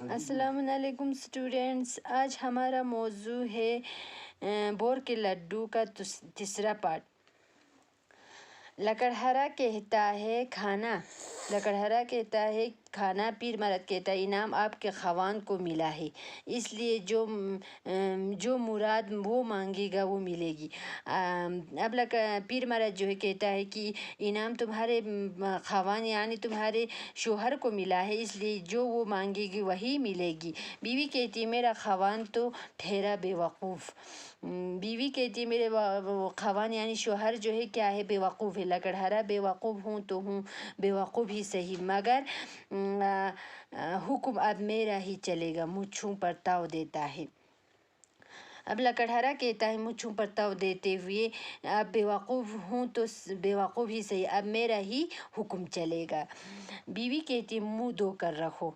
السلام علیکم اسٹوڈینٹس، آج ہمارا موضوع ہے بور کے لڈو کا تیسرا پارٹ۔ لکڑہرا کہتا ہے کھانا پیر مرد کہتا ہے انعام آپ کے خاوند کو ملا ہے، اس لیے جو مراد وہ مانگے گا وہ ملے گی۔ اب پیر مرد جو ہے کہتا ہے کہ انعام تمہارے خاوند یعنی تمہارے شوہر کو ملا ہے، اس لیے جو وہ مانگے گی وہی ملے گی۔ بیوی کہتی ہے میرا خاوند تو ٹھہرا بے وقوف۔ بیوی کہتی ہے میرے خاوند یعنی شوہر جو ہے کیا ہے، بے وقوف ہے۔ لکڑہرا بے وقوف ہوں تو ہوں بے وقوف ہی صحیح، مگر حکم اب میرا ہی چلے گا، مجھوں پر تاؤ دیتا ہے۔ اب لکڑہرا کہتا ہے مجھوں پر تاؤ دیتے ہوئے اب بے وقوف ہوں تو بے وقوف ہی صحیح، اب میرا ہی حکم چلے گا۔ بیوی کہتی منہ دھو کر رکھو،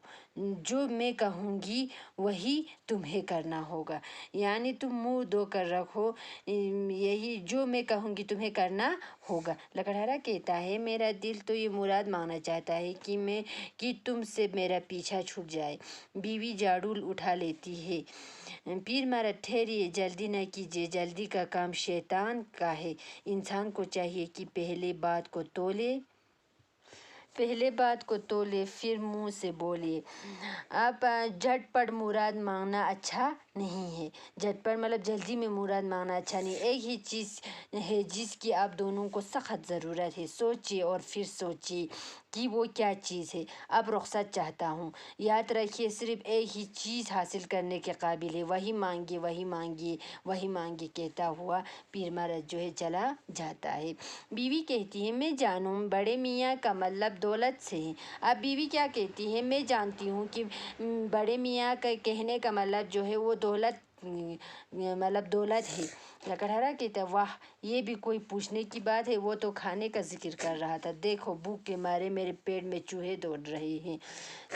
جو میں کہوں گی وہی تمہیں کرنا ہوگا، یعنی تم منہ دھو کر رکھو، یہی جو میں کہوں گی تمہیں کرنا ہوگا۔ لکڑہرا کہتا ہے میرا دل تو یہ مراد مانگنا چاہتا ہے کہ تم سے میرا پیچھا چھوٹ جائے۔ بیوی جھاڑو اٹھا لیتی ہے۔ پیر مرد ٹھہریے، جلدی نہ کیجیے، جلدی کا کام شیطان کا ہے۔ انسان کو چاہیے کہ پہلے بات کو تولے پھر منہ سے بولے۔ اب جھٹ پٹ مراد مانگنا اچھا نہیں ہے۔ جھٹ پٹ مطلب جلدی میں مراد مانگنا اچھا نہیں، ایک ہی چیز ہے جس کی آپ دونوں کو سخت ضرورت ہے، سوچیے اور پھر سوچیے کہ وہ کیا چیز ہے۔ اب رخصت چاہتا ہوں، یاد رکھیے صرف ایک ہی چیز حاصل کرنے کے قابل ہے، وہی مانگیے کہتا ہوا پیر مرد جو ہے چلا جاتا ہے۔ بیوی کہتی ہے میں جانوں بڑے میاں کا مطلب دولت سے ہے۔ اب بیوی کیا کہتی ہے، میں جانتی ہوں کہ بڑے میاں کا کہنے کا مطلب جو ہے وہ دولت ہے۔ لکڑہرا کہتا ہے واہ، یہ بھی کوئی پوچھنے کی بات ہے، وہ تو کھانے کا ذکر کر رہا تھا، دیکھو بھوک کے مارے میرے پیٹ میں چوہے دوڑ رہے ہیں۔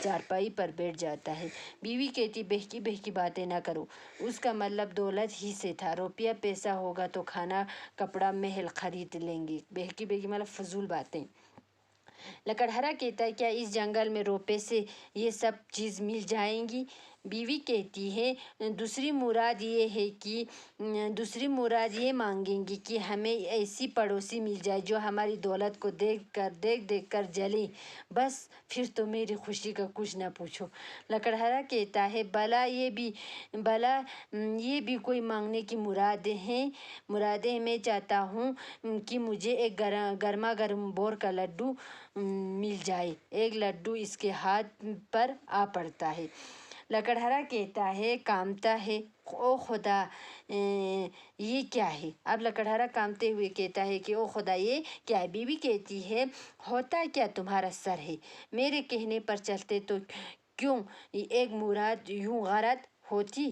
چارپائی پر بیٹھ جاتا ہے۔ بیوی کہتی بہکی باتیں نہ کرو، اس کا مطلب دولت ہی سے تھا، روپیہ پیسہ ہوگا تو کھانا کپڑا محل خرید لیں گے، بہکی مطلب فضول باتیں۔ لکڑہرا کہتا ہے کیا اس جنگل میں روپے سے یہ سب چیز مل جائیں گی؟ بیوی کہتی ہے دوسری مراد یہ مانگیں گی کہ ہمیں ایسی پڑوسی مل جائے جو ہماری دولت کو دیکھ کر جلے، بس پھر تو میری خوشی کا کچھ نہ پوچھو۔ لکڑہرا کہتا ہے بھلا یہ بھی کوئی مانگنے کی مرادیں ہیں؟ میں چاہتا ہوں کہ مجھے ایک گرما گرم بور کا لڈو مل جائے، ایک لڈو اس کے ہاتھ پر آ پڑتا ہے۔ لکڑہرا کہتا ہے کامتا ہے، او خدا یہ کیا ہے؟ اب لکڑہرا کامتے ہوئے کہتا ہے کہ او خدا یہ کیا ہے؟ بیوی کہتی ہے ہوتا کیا تمہارا سر ہے، میرے کہنے پر چلتے تو کیوں ایک مراد یوں غارت ہوتی،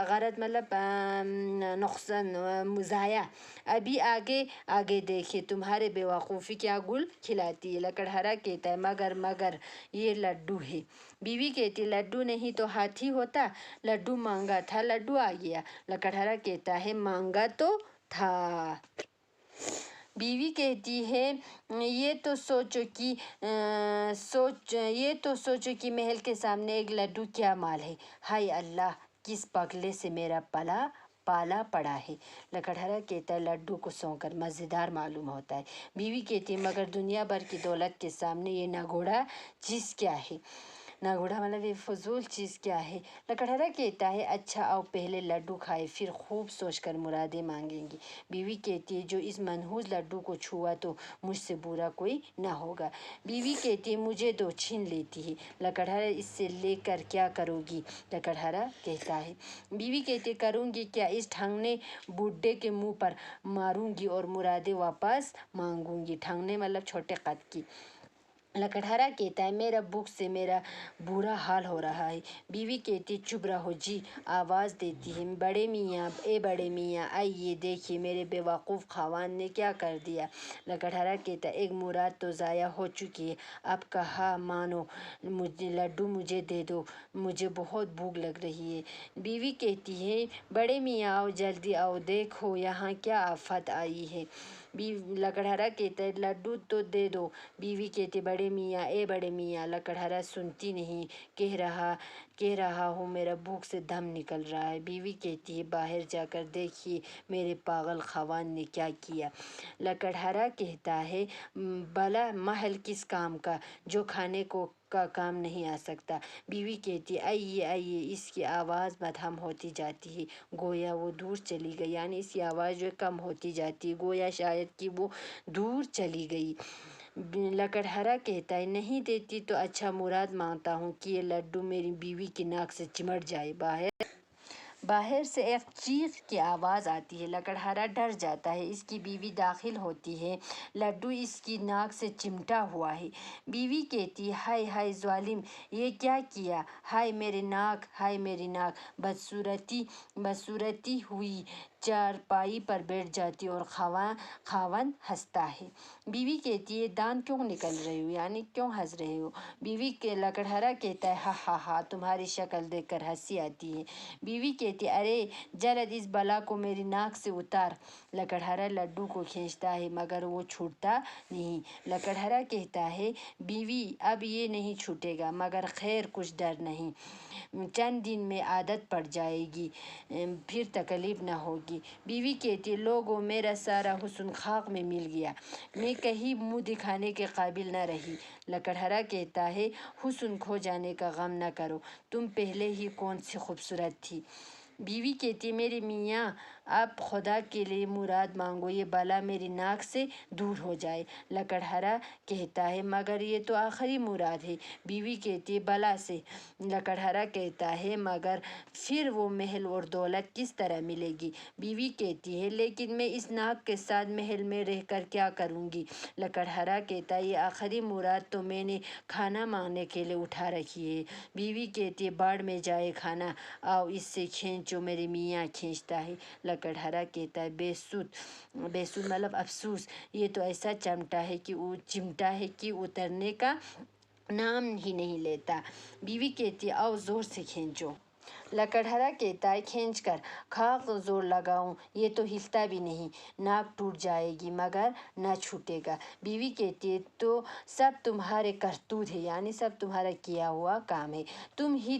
غارت مطلب نقصان ضائع۔ ابھی آگے دیکھیں تمہارے بے وقوفی کیا گل کھلاتی ہے۔ لکڑہرا کہتا ہے مگر یہ لڈو ہے۔ بیوی کہتی لڈو نہیں تو ہاتھی ہوتا، لڈو مانگا تھا لڈو آ گیا۔ لکڑہرا کہتا ہے مانگا تو تھا۔ بیوی کہتی ہے یہ تو سوچو کہ محل کے سامنے ایک لڈو کیا مال ہے، ہائے اللہ کس پگلے سے میرا پالا پڑا ہے۔ لکڑہرا کہتا ہے لڈو کو سونک کر مزیدار معلوم ہوتا ہے۔ بیوی کہتی ہے مگر دنیا بھر کی دولت کے سامنے یہ نگوڑا چیز کیا ہے؟ نگوڑا مطلب یہ فضول چیز کیا ہے؟ لکڑہرا کہتا ہے اچھا آؤ پہلے لڈو کھائے پھر خوب سوچ کر مرادیں مانگیں گے۔ بیوی کہتی ہے جو اس منحوس لڈو کو چھوا تو مجھ سے برا کوئی نہ ہوگا۔ بیوی کہتی ہے مجھے دو، چھین لیتی ہے۔ لکڑہرا اس سے لے کر کیا کرو گی؟ لکڑہرا کہتا ہے بیوی کہتی ہے کروں گی کیا، اس ٹھنگنے بوڑھے کے منہ پر ماروں گی اور مرادیں واپس مانگوں گی۔ ٹھنگنے مطلب چھوٹے قد کی۔ لکڑہرا کہتا ہے میرا بھوک سے میرا برا حال ہو رہا ہے۔ بیوی کہتی چپ رہو جی، آواز دیتی ہے بڑے میاں آئیے دیکھیے میرے بے وقوف خاوند نے کیا کر دیا۔ لکڑہرا کہتا ہے ایک مراد تو ضائع ہو چکی ہے، اب کہا مانو لڈو مجھے دے دو، مجھے بہت بھوک لگ رہی ہے۔ بیوی کہتی ہے بڑے میاں آؤ جلدی آؤ، دیکھو یہاں کیا آفت آئی ہے۔ लकड़हारा कहता है लड्डू तो दे दो। बीवी कहती बड़े मियाँ ए बड़े मियाँ। लकड़हारा सुनती नहीं, कह रहा हूँ मेरा भूख से दम निकल रहा है। बीवी कहती है बाहर जाकर देखिए मेरे पागल खवान ने क्या किया। लकड़हारा कहता है भला महल किस काम का जो खाने को का काम नहीं आ सकता। बीवी कहती आइए आइए। इसकी आवाज़ मध्यम होती जाती है, गोया वो दूर चली गई। यानी इसकी आवाज़ जो है कम होती जाती है, गोया शायद कि वो दूर चली गई। लकड़हारा कहता है नहीं देती तो अच्छा मुराद मांगता हूँ कि ये लड्डू मेरी बीवी की नाक से चिमट जाए। बाहर से एक चीख की आवाज़ आती है। लकड़हारा डर जाता है। इसकी बीवी दाखिल होती है। लड्डू इसकी नाक से चिमटा हुआ है। बीवी कहती है हाय हाय ज़ालिम, ये क्या किया। हाय मेरी नाक, हाय मेरी नाक। बदसूरती हुई चारपाई पर बैठ जाती और खावन हंसता है। बीवी कहती है दांत क्यों निकल रहे हो, यानी क्यों हंस रहे हो। बीवी के लकड़हारा कहता है हा हा तुम्हारी शक्ल देखकर हंसी आती है। बीवी कहती अरे जल्द इस बला को मेरी नाक से उतार। लकड़हारा लड्डू को खींचता है मगर वो छूटता नहीं। लकड़हारा कहता है बीवी अब ये नहीं छूटेगा, मगर खैर कुछ डर नहीं, चंद दिन में आदत पड़ जाएगी, फिर तकलीफ न होगी। बीवी कहती लोगों मेरा सारा हुस्न खाक में मिल गया, मैं कहीं मुंह दिखाने के काबिल न रही। लकड़हारा कहता है हुस्न खो जाने का गम न करो, तुम पहले ही कौन सी खूबसूरत थी। बीवी कहती मेरे मियाँ आप खुदा के लिए मुराद मांगो, ये बला मेरी नाक से दूर हो जाए। लकड़हारा कहता है मगर ये तो आखिरी मुराद है। बीवी कहती है बला से। लकड़हारा कहता है मगर फिर वो महल और दौलत किस तरह मिलेगी। बीवी कहती है लेकिन मैं इस नाक के साथ महल में रहकर क्या करूँगी। लकड़हारा कहता है ये आखिरी मुराद तो मैंने खाना मांगने के लिए उठा रखी है। बीवी कहती है बाढ़ में जाए खाना, आओ इससे खींचो। मेरे मियाँ खींचता है। लकड़हारा कहता है बेसुध मतलब अफसोस, ये तो ऐसा चिमटा है कि उतरने का नाम ही नहीं लेता। बीवी कहती है आओ जोर से खींचो। लकड़हारा कहता है खींच कर खाक जोर लगाऊं, ये तो हिलता भी नहीं, नाक टूट जाएगी मगर न छूटेगा। बीवी कहती है तो सब तुम्हारे करतूत है, यानी सब तुम्हारा किया हुआ काम है। तुम ही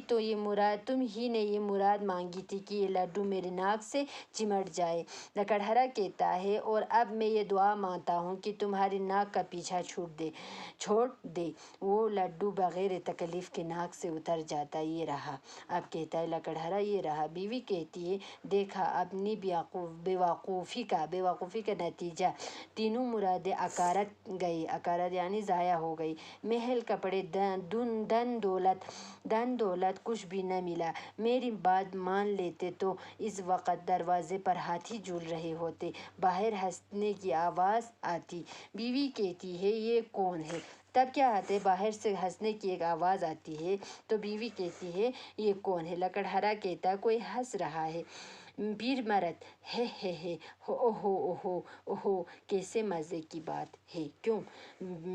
ने ये मुराद मांगी थी कि ये लड्डू मेरे नाक से चिमट जाए। लकड़हारा कहता है और अब मैं ये दुआ मांगता हूँ कि तुम्हारी नाक का पीछा छोड़ दे। वो लड्डू बगैर तकलीफ के नाक से उतर जाता। ये रहा। अब कहता है लकड़हारा ये रहा। बीवी कहती है देखा अपनी बेवकूफ़ी का नतीजा, तीनों मुरादें अकारत यानी ज़ाया हो गई। महल कपड़े धन दौलत कुछ भी न मिला। मेरी बात मान लेते तो इस वक्त दरवाजे पर हाथी झूल रहे होते, बाहर हंसने की आवाज़ आती। बीवी कहती है ये कौन है। तब क्या आते बाहर से हंसने की एक आवाज़ आती है तो बीवी कहती है ये कौन है। लकड़हारा कहता कोई हंस रहा है। पीर मरद हे हो ओहो कैसे मज़े की बात है क्यों।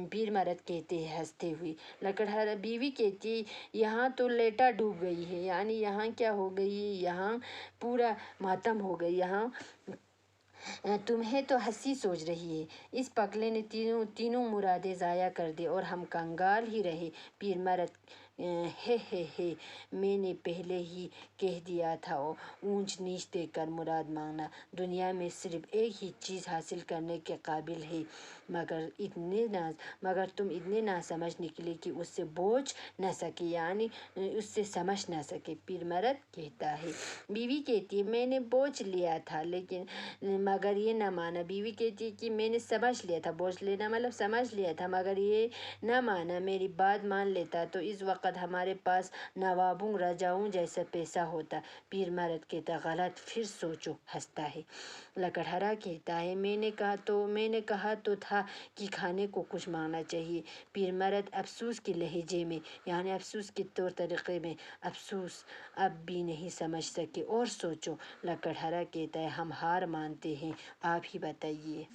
पीर मरद कहते हैं हंसते हुए। लकड़हारा बीवी कहती यहाँ तो लेटा डूब गई है, यानी यहाँ क्या हो गई, यहाँ पूरा मातम हो गई, यहाँ तुम्हें तो हंसी सोच रही है। इस पगले ने तीनों मुरादें ज़ाया कर दी और हम कंगाल ही रहे। पीर मरद हे मैंने पहले ही कह दिया था ऊंच नीच देखकर मुराद मांगना दुनिया में सिर्फ एक ही चीज़ हासिल करने के काबिल है, मगर तुम इतने ना समझ निकले कि उससे बोझ न सके, यानी उससे समझ ना सके। पीर मरद कहता है। बीवी कहती है मैंने बोझ लिया था लेकिन मगर ये न माना। बीवी कहती है कि मैंने समझ लिया था, बोझ लेना मतलब समझ लिया था, मगर ये न माना। मेरी बात मान लेता तो इस वक्त हमारे पास नवाबों राजाओं जैसा पैसा होता। पीर मरद कहता गलत, फिर सोचो, हंसता है। लकड़हारा कहता है मैंने कहा तो था कि खाने को कुछ मांगना चाहिए। पीर मरद अफसोस के लहजे में, यानी अफसोस के तौर तरीके में, अफसोस अब भी नहीं समझ सके और सोचो। लकड़हारा कहता है हम हार मानते हैं, आप ही बताइए।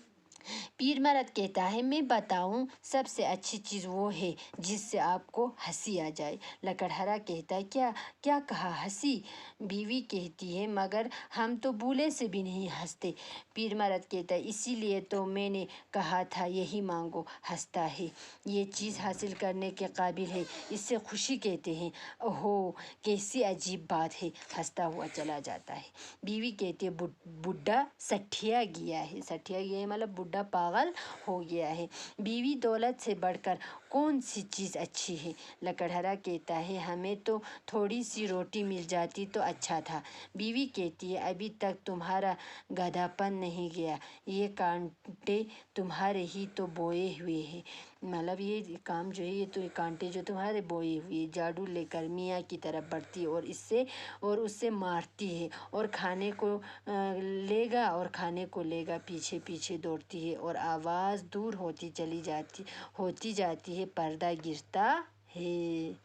पीर मर्द कहता है, मैं बताऊं, सबसे अच्छी चीज़ वो है जिससे आपको हंसी आ जाए। लकड़हारा कहता है, क्या क्या कहा, हंसी? बीवी कहती है, मगर हम तो बूले से भी नहीं हंसते। पीर मर्द कहता है, इसीलिए तो मैंने कहा था यही मांगो। हंसता है, ये चीज़ हासिल करने के काबिल है, इससे खुशी कहते हैं। ओहो, कैसी अजीब बात है। हंसता हुआ चला जाता है। बीवी कहती है, बुढ़ा सठिया गया है। सठिया गया है मतलब बुढ़ा पागल हो गया है। बीवी दौलत से बढ़कर कौन सी चीज़ अच्छी है? लकड़हारा कहता है, हमें तो थोड़ी सी रोटी मिल जाती तो अच्छा था। बीवी कहती है, अभी तक तुम्हारा गधापन नहीं गया, ये कांटे तुम्हारे ही तो बोए हुए हैं। मतलब ये काम जो है, ये तो कांटे जो तुम्हारे बोए हुए। झाड़ू लेकर मियाँ की तरफ बढ़ती है और उससे मारती है, और खाने को लेगा और खाने को लेगा, पीछे पीछे दौड़ती है, और आवाज़ दूर होती जाती है, पर्दा गिरता है।